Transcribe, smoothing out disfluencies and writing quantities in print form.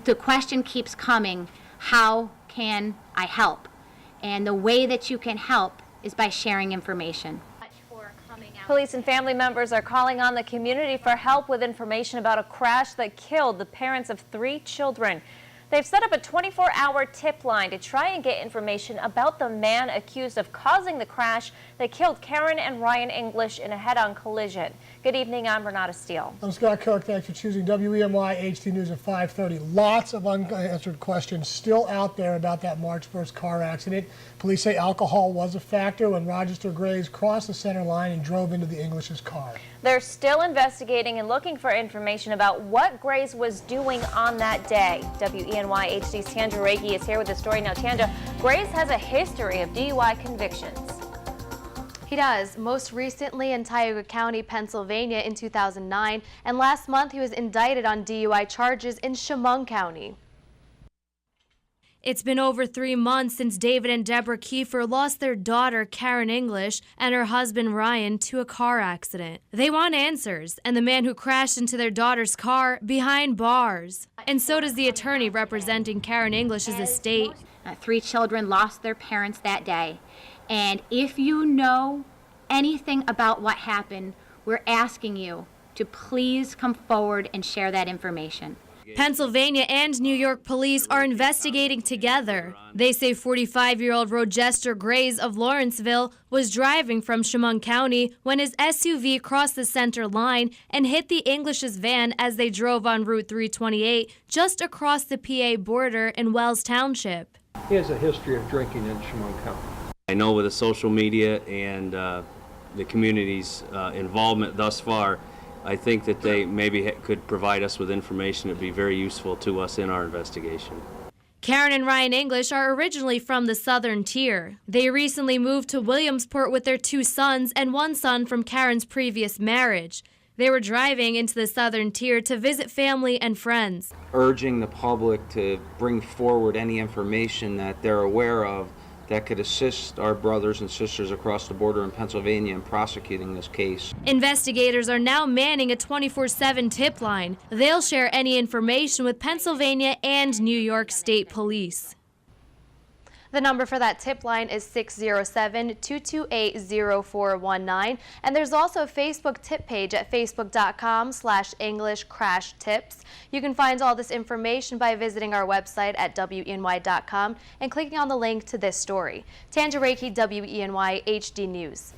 the question keeps coming, how can I help? And the way that you can help is by sharing information. Police and family members are calling on the community for help with information about a crash that killed the parents of 3 children. They've set up a 24-hour tip line to try and get information about the man accused of causing the crash that killed Karen and Ryan English in a head-on collision. Good evening, I'm Renata Steele. I'm Scott Kirk. Thanks for choosing WENY-HD News at 5:30. Lots of unanswered questions still out there about that March 1st car accident. Police say alcohol was a factor when Rochester Grays crossed the center line and drove into the English's car. They're still investigating and looking for information about what Grays was doing on that day. WENY-HD's Tanja Rekhi is here with the story. Now, Tanja, Grays has a history of DUI convictions. He does, most recently in Tioga County, Pennsylvania in 2009, and last month he was indicted on DUI charges in Chemung County. It's been over 3 months since David and Deborah Kiefer lost their daughter, Karen English, and her husband, Ryan, to a car accident. They want answers, and the man who crashed into their daughter's car behind bars. And so does the attorney representing Karen English's estate. 3 children lost their parents that day. And if you know anything about what happened, we're asking you to please come forward and share that information. Pennsylvania and New York police are investigating together. They say 45-year-old Rochester Grays of Lawrenceville was driving from Chemung County when his SUV crossed the center line and hit the English's van as they drove on Route 328 just across the PA border in Wells Township. He has a history of drinking in Chemung County. I know with the social media and the community's involvement thus far, I think that they maybe could provide us with information that would be very useful to us in our investigation. Karen and Ryan English are originally from the Southern Tier. They recently moved to Williamsport with their 2 sons and 1 son from Karen's previous marriage. They were driving into the Southern Tier to visit family and friends. Urging the public to bring forward any information that they're aware of that could assist our brothers and sisters across the border in Pennsylvania in prosecuting this case. Investigators are now manning a 24/7 tip line. They'll share any information with Pennsylvania and New York State Police. The number for that tip line is 607-228-0419, and there's also a Facebook tip page at facebook.com/EnglishCrashTips. You can find all this information by visiting our website at WENY.com and clicking on the link to this story. Tanja Rekhi, WENY HD News.